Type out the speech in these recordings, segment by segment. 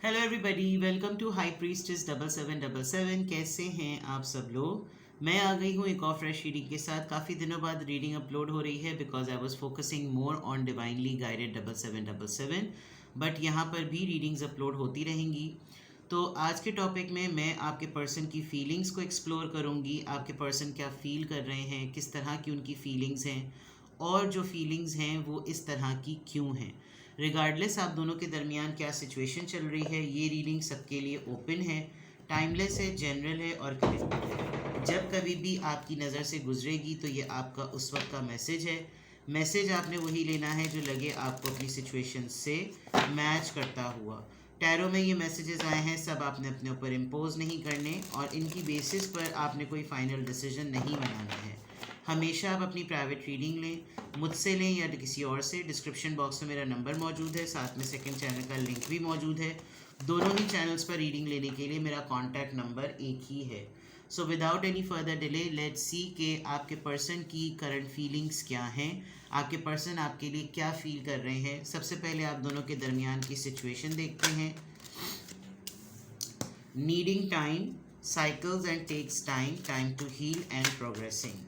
Hello everybody, welcome to high priestess 7777। कैसे हैं आप सब लोग। मैं आ गई हूँ एक और फ्रेश रीडिंग के साथ। काफ़ी दिनों बाद रीडिंग अपलोड हो रही है because I was focusing more on divinely guided 7777, but यहाँ पर भी रीडिंग्स अपलोड होती रहेंगी। तो आज के टॉपिक में मैं आपके पर्सन की फीलिंग्स को एक्सप्लोर करूँगी। आपके पर्सन क्या फील कर रहे हैं, किस तरह की उनकी फीलिंग्स हैं, और जो फीलिंग्स हैं वो इस तरह की क्यों हैं। रिगार्डलेस आप दोनों के दरमियान क्या सिचुएशन चल रही है, ये रीडिंग सबके लिए ओपन है, टाइमलेस है, जनरल है और कलेक्टिव है। जब कभी भी आपकी नज़र से गुजरेगी तो ये आपका उस वक्त का मैसेज है। मैसेज आपने वही लेना है जो लगे आपको अपनी सिचुएशन से मैच करता हुआ। टैरो में ये मैसेजेस आए हैं, सब आपने अपने ऊपर इम्पोज नहीं करने और इनकी बेसिस पर आपने कोई फाइनल डिसीजन नहीं बनाना है। हमेशा आप अपनी प्राइवेट रीडिंग लें, मुझसे लें या किसी और से। डिस्क्रिप्शन बॉक्स में मेरा नंबर मौजूद है, साथ में सेकंड चैनल का लिंक भी मौजूद है। दोनों ही चैनल्स पर रीडिंग लेने के लिए मेरा कॉन्टैक्ट नंबर एक ही है। So without any further delay let's see कि आपके पर्सन की करंट फीलिंग्स क्या हैं, आपके पर्सन आपके लिए क्या फील कर रहे हैं। सबसे पहले आप दोनों के दरमियान की सिचुएशन देखते हैं। Needing time, cycles and takes time to heal and progressing.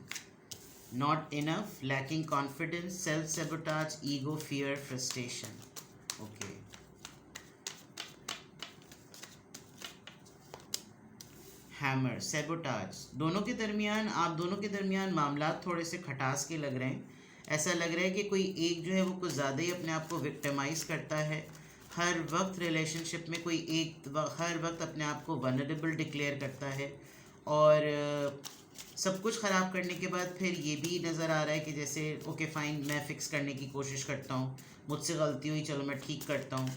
Not enough, lacking confidence, self-sabotage, ego, fear, frustration. Okay. Hammer, sabotage. दोनों के दरमियान, आप दोनों के दरमियान मामला थोड़े से खटास के लग रहे हैं। ऐसा लग रहा है कि कोई एक जो है वो कुछ ज़्यादा ही अपने आप को विक्टिमाइज करता है। हर वक्त रिलेशनशिप में कोई एक हर वक्त अपने आप को वनरेबल डिक्लेयर करता है और सब कुछ ख़राब करने के बाद फिर ये भी नज़र आ रहा है कि जैसे ओके फ़ाइन, मैं फ़िक्स करने की कोशिश करता हूँ, मुझसे गलती हुई, चलो मैं ठीक करता हूँ।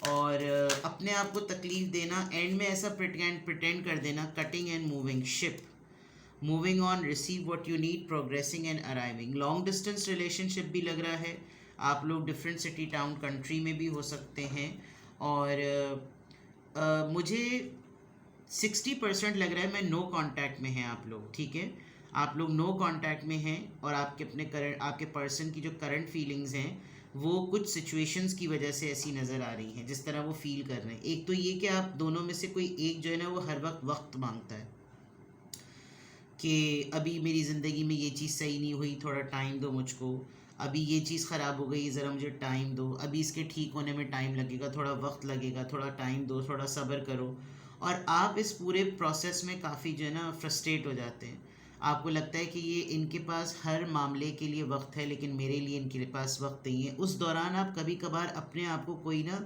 और अपने आप को तकलीफ़ देना, एंड में ऐसा प्रिटेंड कर देना, cutting and moving ship, moving on, receive what you need, progressing and arriving. Long distance relationship भी लग रहा है। आप लोग डिफरेंट सिटी, टाउन, कंट्री में भी हो सकते हैं। और मुझे 60% लग रहा है मैं नो कांटेक्ट में हैं आप लोग, ठीक है। आप लोग नो कांटेक्ट में हैं और आपके पर्सन की जो करंट फीलिंग्स हैं वो कुछ सिचुएशंस की वजह से ऐसी नज़र आ रही हैं जिस तरह वो फील कर रहे हैं। एक तो ये कि आप दोनों में से कोई एक जो है ना वो हर वक्त मांगता है कि अभी मेरी ज़िंदगी में ये चीज़ सही नहीं हुई, थोड़ा टाइम दो मुझको। अभी ये चीज़ ख़राब हो गई, ज़रा मुझे टाइम दो। अभी इसके ठीक होने में टाइम लगेगा, थोड़ा वक्त लगेगा, थोड़ा टाइम दो, थोड़ा सब्र करो। और आप इस पूरे प्रोसेस में काफ़ी जो है ना फ्रस्ट्रेट हो जाते हैं। आपको लगता है कि ये इनके पास हर मामले के लिए वक्त है लेकिन मेरे लिए इनके पास वक्त नहीं है। उस दौरान आप कभी कभार अपने आप को कोई ना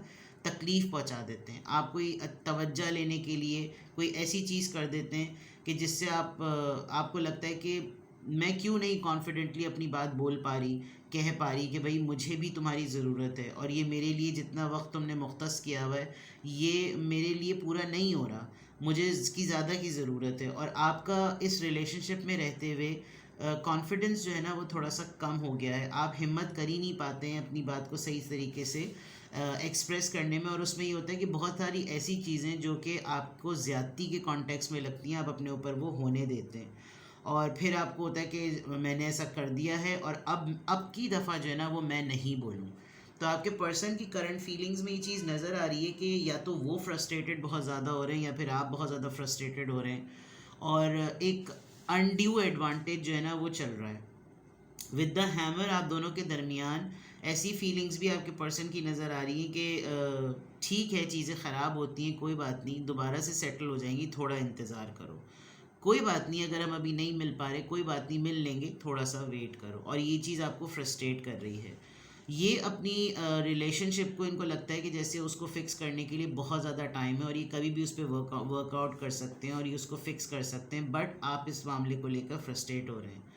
तकलीफ़ पहुंचा देते हैं। आप कोई तवज्जो लेने के लिए कोई ऐसी चीज़ कर देते हैं कि जिससे आपको लगता है कि मैं क्यों नहीं कॉन्फिडेंटली अपनी बात बोल पा रही, कह पा रही कि भाई मुझे भी तुम्हारी ज़रूरत है और ये मेरे लिए जितना वक्त तुमने मुख्तस किया हुआ है ये मेरे लिए पूरा नहीं हो रहा, मुझे इसकी ज़्यादा की ज़रूरत है। और आपका इस रिलेशनशिप में रहते हुए कॉन्फिडेंस जो है ना वो थोड़ा सा कम हो गया है। आप हिम्मत कर ही नहीं पाते हैं अपनी बात को सही तरीके से एक्सप्रेस करने में। और उसमें ये होता है कि बहुत सारी ऐसी चीज़ें जो कि आपको ज़्यादती के कॉन्टेक्स्ट में लगती हैं, आप अपने ऊपर वो होने देते हैं और फिर आपको होता है कि मैंने ऐसा कर दिया है और अब की दफ़ा जो है ना वो मैं नहीं बोलूँ। तो आपके पर्सन की करंट फीलिंग्स में ये चीज़ नज़र आ रही है कि या तो वो फ्रस्ट्रेटेड बहुत ज़्यादा हो रहे हैं या फिर आप बहुत ज़्यादा फ्रस्ट्रेटेड हो रहे हैं और एक अनड्यू एडवांटेज जो है ना वो चल रहा है। विद द हैमर आप दोनों के दरमियान ऐसी फीलिंग्स भी आपके पर्सन की नज़र आ रही हैं कि ठीक है, चीज़ें ख़राब होती हैं, कोई बात नहीं, दोबारा से सेटल हो जाएंगी, थोड़ा इंतज़ार करो, कोई बात नहीं, अगर हम अभी नहीं मिल पा रहे कोई बात नहीं, मिल लेंगे, थोड़ा सा वेट करो। और ये चीज़ आपको फ्रस्ट्रेट कर रही है। ये अपनी रिलेशनशिप को इनको लगता है कि जैसे उसको फ़िक्स करने के लिए बहुत ज़्यादा टाइम है और ये कभी भी उस पर वर्कआउट कर सकते हैं और ये उसको फ़िक्स कर सकते हैं, बट आप इस मामले को लेकर फ्रस्ट्रेट हो रहे हैं।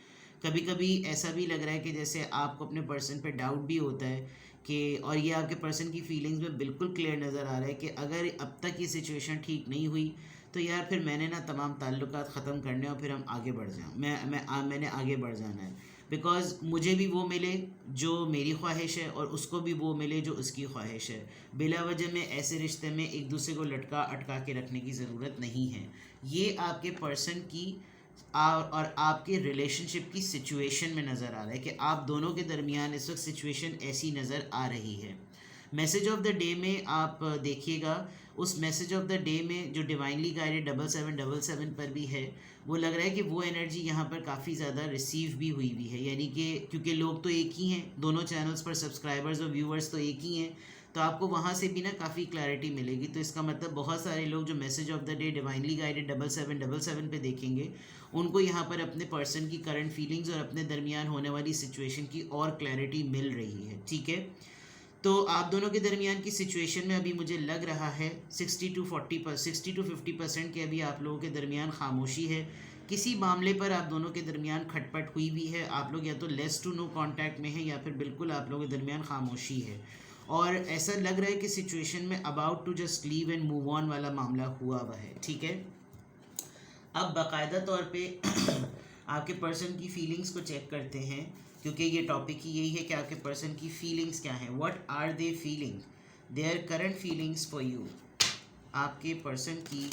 कभी कभी ऐसा भी लग रहा है कि जैसे आपको अपने पर्सन पे डाउट भी होता है कि, और ये आपके पर्सन की फीलिंग्स में बिल्कुल क्लियर नज़र आ रहा है कि अगर अब तक ये सिचुएशन ठीक नहीं हुई तो यार फिर मैंने ना तमाम ताल्लुकात ख़त्म करने और फिर हम आगे बढ़ जाएं, मैंने आगे बढ़ जाना है। बिकॉज़ मुझे भी वो मिले जो मेरी ख्वाहिश है और उसको भी वो मिले जो उसकी ख्वाहिश है। बिला वजह में ऐसे रिश्ते में एक दूसरे को लटका अटका के रखने की ज़रूरत नहीं है। ये आपके पर्सन की और आपके रिलेशनशिप की सिचुएशन में नज़र आ रहा है कि आप दोनों के दरमियान इस वक्त सिचुएशन ऐसी नज़र आ रही है। मैसेज ऑफ द डे में आप देखिएगा, उस मैसेज ऑफ द डे में जो डिवाइनली गाइडेड 7777 पर भी है, वो लग रहा है कि वो एनर्जी यहाँ पर काफ़ी ज़्यादा रिसीव भी हुई है, यानी कि क्योंकि लोग तो एक ही हैं दोनों चैनल्स पर, सब्सक्राइबर्स और व्यूवर्स तो एक ही हैं, तो आपको वहाँ से भी ना काफ़ी क्लैरिटी मिलेगी। तो इसका मतलब बहुत सारे लोग जो message of the day divinely guided 7777 पे देखेंगे, उनको यहाँ पर अपने पर्सन की करंट फीलिंग्स और अपने दरमियान होने वाली सिचुएशन की और क्लैरिटी मिल रही है, ठीक है। तो आप दोनों के दरमियान की सिचुएशन में अभी मुझे लग रहा है 60 to 50% के अभी आप लोगों के दरमियान खामोशी है। किसी मामले पर आप दोनों के दरमियान खटपट हुई भी है, आप लोग या तो लेस टू नो कांटेक्ट में हैं या फिर बिल्कुल आप लोगों के दरमियान खामोशी है, और ऐसा लग रहा है कि सिचुएशन में about to just leave and move on वाला मामला हुआ हुआ है, ठीक है। अब बाकायदा तौर पे आपके पर्सन की फीलिंग्स को चेक करते हैं, क्योंकि ये टॉपिक ही यही है कि आपके पर्सन की फीलिंग्स क्या हैं, what are they feeling, their current feelings for you, आपके पर्सन की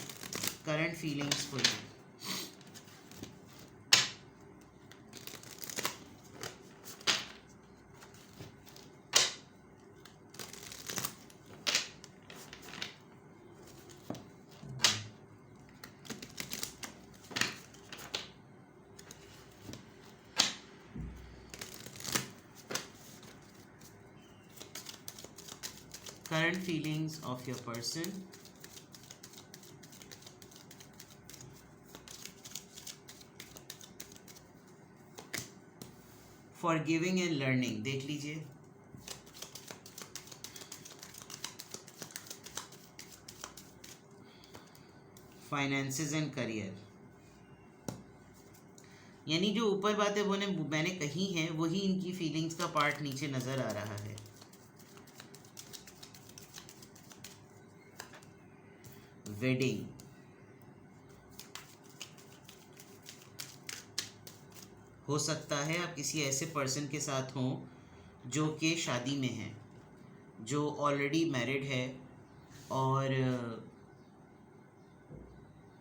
current feelings for you. Current feelings of your person, forgiving and learning, देख लीजिए। फाइनेंसेस एंड करियर, यानी जो ऊपर बातें वो मैंने कही हैं वही इनकी फीलिंग्स का पार्ट नीचे नज़र आ रहा है। वेडिंग, हो सकता है आप किसी ऐसे पर्सन के साथ हों जो कि शादी में हैं, जो ऑलरेडी मैरिड है, और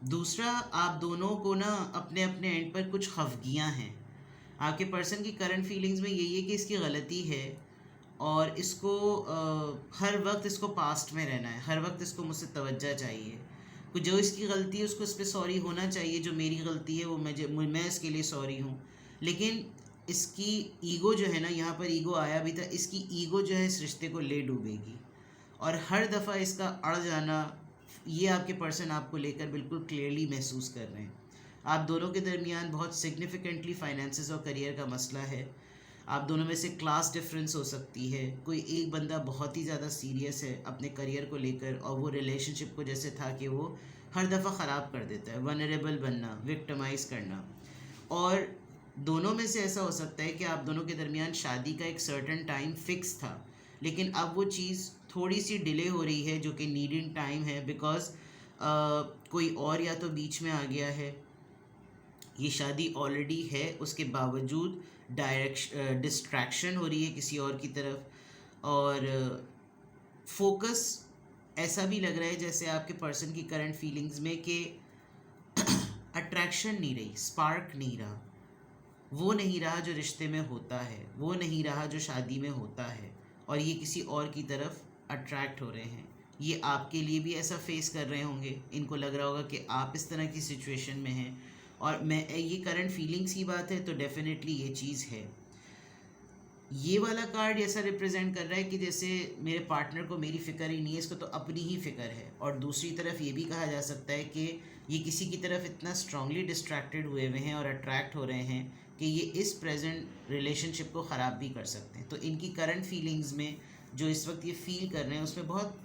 दूसरा आप दोनों को ना अपने अपने एंड पर कुछ खफगियाँ हैं। आपके पर्सन की करंट फीलिंग्स में यही है कि इसकी गलती है और इसको हर वक्त इसको पास्ट में रहना है, हर वक्त इसको मुझसे तवज्जो चाहिए, जो इसकी गलती है उसको इस पर सॉरी होना चाहिए, जो मेरी गलती है वो मैं इसके लिए सॉरी हूँ। लेकिन इसकी ईगो जो है ना, यहाँ पर ईगो आया भी था, इसकी ईगो जो है इस रिश्ते को ले डूबेगी, और हर दफ़ा इसका अड़ जाना, ये आपके पर्सन आपको लेकर बिल्कुल क्लियरली महसूस कर रहे हैं। आप दोनों के दरमियान बहुत सिग्निफिकेंटली फाइनेंसेस और करियर का मसला है। आप दोनों में से क्लास डिफरेंस हो सकती है, कोई एक बंदा बहुत ही ज़्यादा सीरियस है अपने करियर को लेकर, और वो रिलेशनशिप को जैसे था कि वो हर दफ़ा ख़राब कर देता है, वनरेबल बनना, विक्टिमाइज़ करना। और दोनों में से ऐसा हो सकता है कि आप दोनों के दरमियान शादी का एक सर्टेन टाइम फिक्स था, लेकिन अब वो चीज़ थोड़ी सी डिले हो रही है, जो कि नीडिंग टाइम है, बिकॉज़ कोई और या तो बीच में आ गया है, ये शादी ऑलरेडी है, उसके बावजूद डिस्ट्रैक्शन हो रही है किसी और की तरफ, और फोकस ऐसा भी लग रहा है जैसे आपके पर्सन की करंट फीलिंग्स में कि अट्रैक्शन नहीं रही, स्पार्क नहीं रहा, वो नहीं रहा जो रिश्ते में होता है, वो नहीं रहा जो शादी में होता है, और ये किसी और की तरफ अट्रैक्ट हो रहे हैं। ये आपके लिए भी ऐसा फेस कर रहे होंगे, इनको लग रहा होगा कि आप इस तरह की सिचुएशन में हैं, और मैं ये करंट फीलिंग्स की बात है तो डेफिनेटली ये चीज़ है। ये वाला कार्ड ऐसा रिप्रेजेंट कर रहा है कि जैसे मेरे पार्टनर को मेरी फ़िक्र ही नहीं है, इसको तो अपनी ही फ़िक्र है, और दूसरी तरफ ये भी कहा जा सकता है कि ये किसी की तरफ इतना स्ट्रांगली डिस्ट्रैक्टेड हुए हुए हैं और अट्रैक्ट हो रहे हैं कि ये इस प्रेजेंट रिलेशनशिप को ख़राब भी कर सकते हैं। तो इनकी करंट फीलिंग्स में जो इस वक्त ये फील कर रहे हैं उसमें बहुत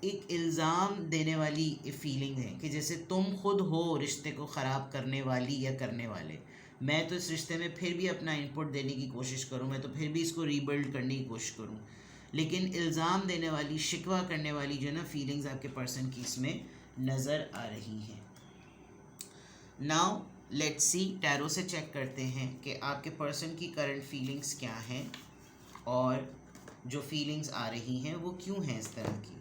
एक इल्ज़ाम देने वाली फीलिंग है कि जैसे तुम खुद हो रिश्ते को ख़राब करने वाली या करने वाले। मैं तो इस रिश्ते में फिर भी अपना इनपुट देने की कोशिश करूं, मैं तो फिर भी इसको रीबिल्ड करने की कोशिश करूं, लेकिन इल्ज़ाम देने वाली, शिकवा करने वाली जो ना फीलिंग्स आपके पर्सन की इसमें नज़र आ रही हैं। नाउ लेट्स सी, टैरो से चेक करते हैं कि आपके पर्सन की करंट फीलिंग्स क्या हैं, और जो फीलिंग्स आ रही हैं वो क्यों हैं इस तरह की।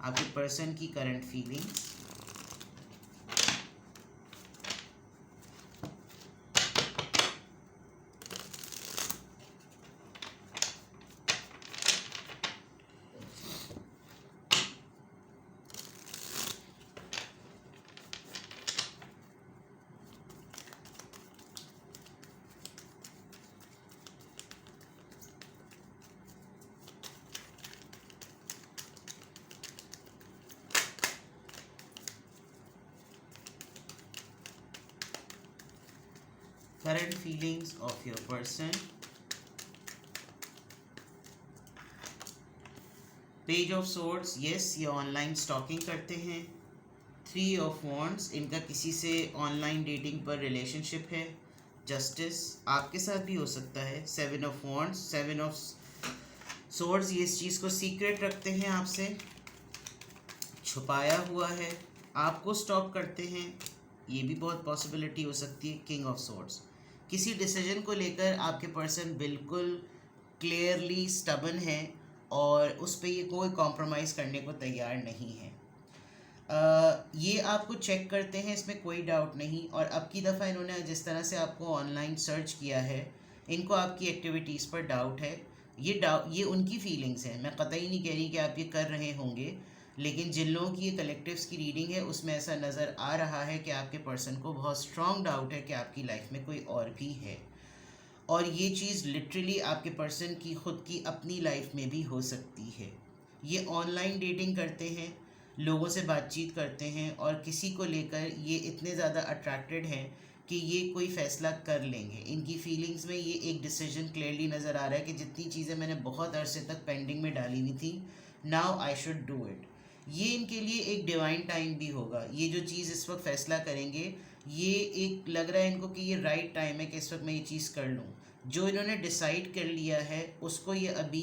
आपके पर्सन की current feelings, current feelings of your person. Page of swords, yes ये ऑनलाइन स्टॉकिंग करते हैं. थ्री ऑफ वॉन्ड्स, इनका किसी से ऑनलाइन डेटिंग पर रिलेशनशिप है. जस्टिस, आपके साथ भी हो सकता है. Seven of wands, seven of swords, ये इस चीज़ को सीक्रेट रखते हैं आपसे, छुपाया हुआ है, आपको स्टॉक करते हैं, ये भी बहुत पॉसिबिलिटी हो सकती है. किंग ऑफ सोर्ड्स, किसी डिसीजन को लेकर आपके पर्सन बिल्कुल क्लियरली स्टबन है और उस पर ये कोई कॉम्प्रोमाइज़ करने को तैयार नहीं है. ये आपको चेक करते हैं, इसमें कोई डाउट नहीं. और अब की दफ़ा इन्होंने जिस तरह से आपको ऑनलाइन सर्च किया है, इनको आपकी एक्टिविटीज़ पर डाउट है. ये उनकी फीलिंग्स हैं. मैं कतई नहीं कह रही कि आप ये कर रहे होंगे, लेकिन जिन लोगों की ये कलेक्टिव्स की रीडिंग है उसमें ऐसा नज़र आ रहा है कि आपके पर्सन को बहुत स्ट्रॉन्ग डाउट है कि आपकी लाइफ में कोई और भी है. और ये चीज़ लिटरली आपके पर्सन की ख़ुद की अपनी लाइफ में भी हो सकती है. ये ऑनलाइन डेटिंग करते हैं, लोगों से बातचीत करते हैं और किसी को लेकर ये इतने ज़्यादा अट्रैक्टेड हैं कि ये कोई फ़ैसला कर लेंगे. इनकी फीलिंग्स में ये एक डिसीजन क्लियरली नज़र आ रहा है कि जितनी चीज़ें मैंने बहुत अरसे तक पेंडिंग में डाली हुई थी, now I should do it. ये इनके लिए एक डिवाइन टाइम भी होगा. ये जो चीज़ इस वक्त फ़ैसला करेंगे, ये एक लग रहा है इनको कि ये राइट टाइम है कि इस वक्त मैं ये चीज़ कर लूँ. जो इन्होंने डिसाइड कर लिया है उसको ये अभी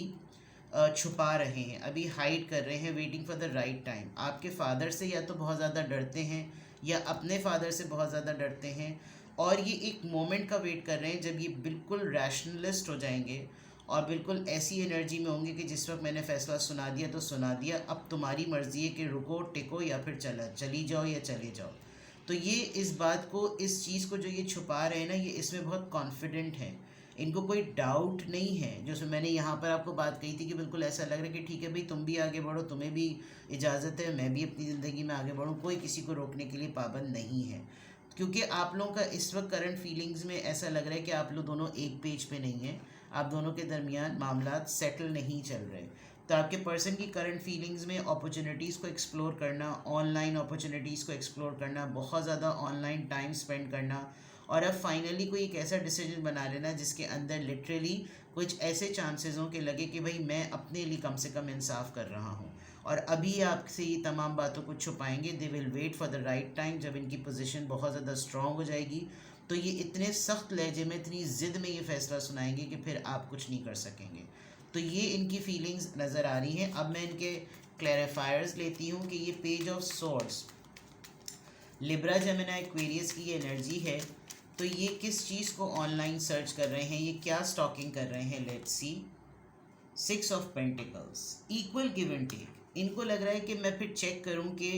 छुपा रहे हैं, अभी हाइड कर रहे हैं, waiting for the right time. आपके फादर से या तो बहुत ज़्यादा डरते हैं या अपने फादर से बहुत ज़्यादा डरते हैं, और ये एक मोमेंट का वेट कर रहे हैं जब ये बिल्कुल रैशनलिस्ट हो जाएंगे और बिल्कुल ऐसी एनर्जी में होंगे कि जिस वक्त मैंने फ़ैसला सुना दिया तो सुना दिया, अब तुम्हारी मर्ज़ी है कि रुको, टिको या फिर चली जाओ या चले जाओ. तो ये इस बात को, इस चीज़ को जो ये छुपा रहे हैं ना, ये इसमें बहुत कॉन्फिडेंट हैं. इनको कोई डाउट नहीं है. जो मैंने यहाँ पर आपको बात कही थी कि बिल्कुल ऐसा लग रहा है कि ठीक है भाई, तुम भी आगे बढ़ो, तुम्हें भी इजाज़त है, मैं भी अपनी ज़िंदगी में आगे बढ़ूँ, कोई किसी को रोकने के लिए पाबंद नहीं है. क्योंकि आप लोगों का इस वक्त करंट फीलिंग्स में ऐसा लग रहा है कि आप लोग दोनों एक पेज पे नहीं हैं, आप दोनों के दरमियान मामला सेटल नहीं चल रहे. तो आपके पर्सन की करंट फीलिंग्स में अपॉर्चुनिटीज़ को एक्सप्लोर करना, ऑनलाइन अपॉर्चुनिटीज़ को एक्सप्लोर करना, बहुत ज़्यादा ऑनलाइन टाइम स्पेंड करना, और अब फाइनली कोई एक ऐसा डिसीजन बना लेना जिसके अंदर लिटरली कुछ ऐसे चांसेस हों कि लगे कि भाई मैं अपने लिए कम से कम इंसाफ कर रहा हूँ. और अभी आपसे ये तमाम बातों को छुपाएंगे. They will wait for the right time. जब इनकी पोजीशन बहुत ज़्यादा स्ट्रॉन्ग हो जाएगी तो ये इतने सख्त लहजे में, इतनी ज़िद में ये फ़ैसला सुनाएंगे कि फिर आप कुछ नहीं कर सकेंगे. तो ये इनकी फीलिंग्स नज़र आ रही हैं. अब मैं इनके क्लैरिफायर्स लेती हूँ कि ये page of swords, Libra, Gemini, Aquarius की ये एनर्जी है. तो ये किस चीज़ को ऑनलाइन सर्च कर रहे हैं, ये क्या स्टॉकिंग कर रहे हैं, let's see. Six of pentacles, equal give and take. इनको लग रहा है कि मैं फिर चेक करूं कि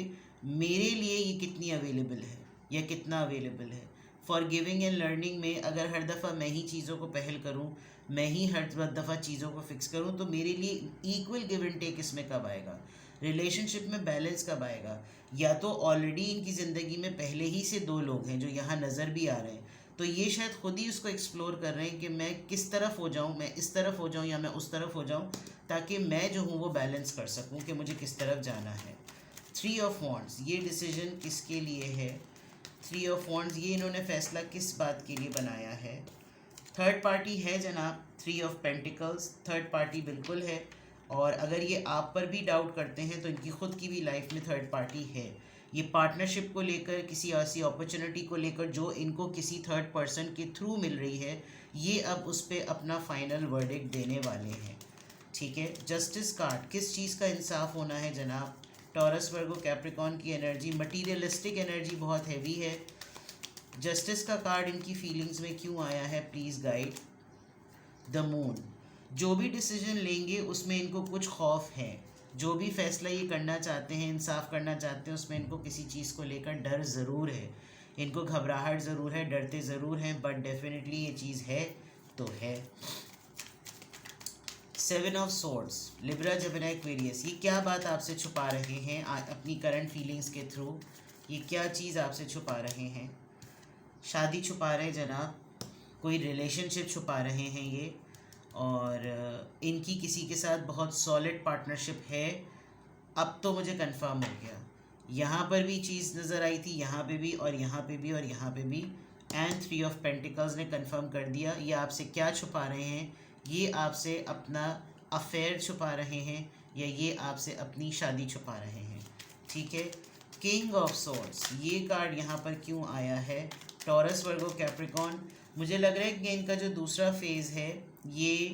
मेरे लिए ये कितनी अवेलेबल है या कितना अवेलेबल है. फॉर गिविंग एंड लर्निंग में अगर हर दफ़ा मैं ही चीज़ों को पहल करूं, मैं ही हर दफ़ा चीज़ों को फिक्स करूं, तो मेरे लिए इक्वल गिव एंड टेक इसमें कब आएगा, रिलेशनशिप में बैलेंस कब आएगा. या तो ऑलरेडी इनकी ज़िंदगी में पहले ही से दो लोग हैं जो यहाँ नज़र भी आ रहे हैं, तो ये शायद खुद ही उसको एक्सप्लोर कर रहे हैं कि मैं किस तरफ हो जाऊँ, मैं इस तरफ हो जाऊँ या मैं उस तरफ हो जाऊँ, ताकि मैं जो हूँ वो बैलेंस कर सकूँ कि मुझे किस तरफ जाना है. थ्री ऑफ वॉन्ड्स, ये डिसीजन किसके लिए है. थ्री ऑफ वॉन्ड्स, ये इन्होंने फ़ैसला किस बात के लिए बनाया है. थर्ड पार्टी है जनाब. Three of pentacles, third party बिल्कुल है. और अगर ये आप पर भी डाउट करते हैं तो इनकी ख़ुद की भी लाइफ में थर्ड पार्टी है. ये पार्टनरशिप को लेकर, किसी ऐसी अपॉर्चुनिटी को लेकर जो इनको किसी थर्ड पर्सन के थ्रू मिल रही है, ये अब उस पर अपना फाइनल वर्डिक्ट देने वाले हैं. ठीक है. जस्टिस कार्ड, किस चीज़ का इंसाफ होना है जनाब. टॉरस, वर्गो, कैप्रिकॉर्न की एनर्जी, मटीरियलिस्टिक एनर्जी बहुत हैवी है. जस्टिस का कार्ड इनकी फीलिंग्स में क्यों आया है, प्लीज़ गाइड. द मून, जो भी डिसीजन लेंगे उसमें इनको कुछ खौफ है. जो भी फैसला ये करना चाहते हैं, इंसाफ करना चाहते हैं, उसमें इनको किसी चीज़ को लेकर डर ज़रूर है. इनको घबराहट ज़रूर है, डरते ज़रूर हैं, बट डेफिनेटली ये चीज़ है तो है. Seven of swords, Libra, Gemini, Aquarius, ये क्या बात आपसे छुपा रहे हैं अपनी करंट फीलिंग्स के थ्रू. ये क्या चीज़ आपसे छुपा रहे हैं. शादी छुपा रहे हैं जनाब, कोई रिलेशनशिप छुपा रहे हैं ये, और इनकी किसी के साथ बहुत सॉलिड पार्टनरशिप है. अब तो मुझे कंफर्म हो गया. यहाँ पर भी चीज़ नज़र आई थी, यहाँ पे भी, और यहाँ पे भी, और यहाँ पे भी. एंड 3 ऑफ पेंटिकल्स ने कंफर्म कर दिया ये आपसे क्या छुपा रहे हैं। ये आपसे अपना अफेयर छुपा रहे हैं या ये आपसे अपनी शादी छुपा रहे हैं। ठीक है। किंग ऑफ सॉर्ड्स, ये कार्ड यहाँ पर क्यों आया है? टॉरस, वर्गो, कैप्रिकॉर्न। मुझे लग रहा है कि इनका जो दूसरा फेज़ है ये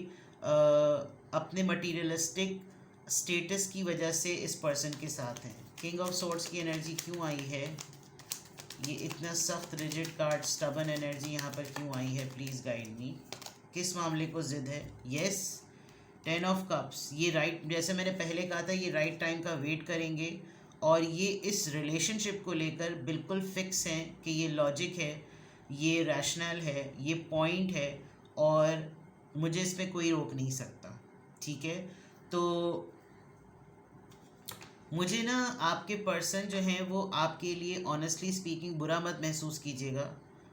अपने मटीरियलिस्टिक स्टेटस की वजह से इस पर्सन के साथ हैं। किंग ऑफ सॉर्ड्स की एनर्जी क्यों आई है? ये इतना सख्त रिजिड कार्ड, स्टबन एनर्जी यहाँ पर क्यों आई है? Please guide me. किस मामले को ज़िद है? यस। 10 ऑफ कप्स, ये राइट, जैसे मैंने पहले कहा था, ये राइट टाइम का वेट करेंगे और ये इस रिलेशनशिप को लेकर बिल्कुल फिक्स हैं कि ये लॉजिक है, ये रैशनल है, ये पॉइंट है और मुझे इसमें कोई रोक नहीं सकता। ठीक है। तो मुझे ना आपके पर्सन जो हैं वो आपके लिए ऑनेस्टली स्पीकिंग बुरा मत महसूस कीजिएगा,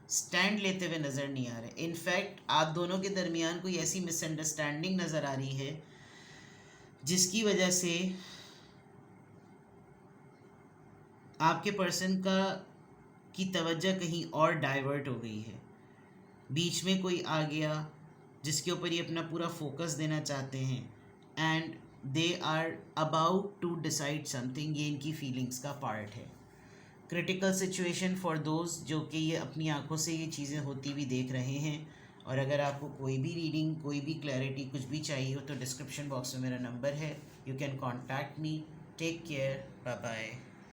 स्टैंड लेते हुए नज़र नहीं आ रहे। इनफैक्ट आप दोनों के दरमियान कोई ऐसी मिसअंडरस्टैंडिंग नज़र आ रही है जिसकी वजह से आपके पर्सन की तवज्जो कहीं और डाइवर्ट हो गई है। बीच में कोई आ गया जिसके ऊपर ये अपना पूरा फोकस देना चाहते हैं and they are about to decide something. ये इनकी फीलिंग्स का पार्ट है। क्रिटिकल सिचुएशन फॉर दोज जो कि ये अपनी आंखों से ये चीज़ें होती भी देख रहे हैं। और अगर आपको कोई भी रीडिंग, कोई भी क्लैरिटी, कुछ भी चाहिए हो तो डिस्क्रिप्शन बॉक्स में मेरा नंबर है, you can contact me. Take care, bye bye.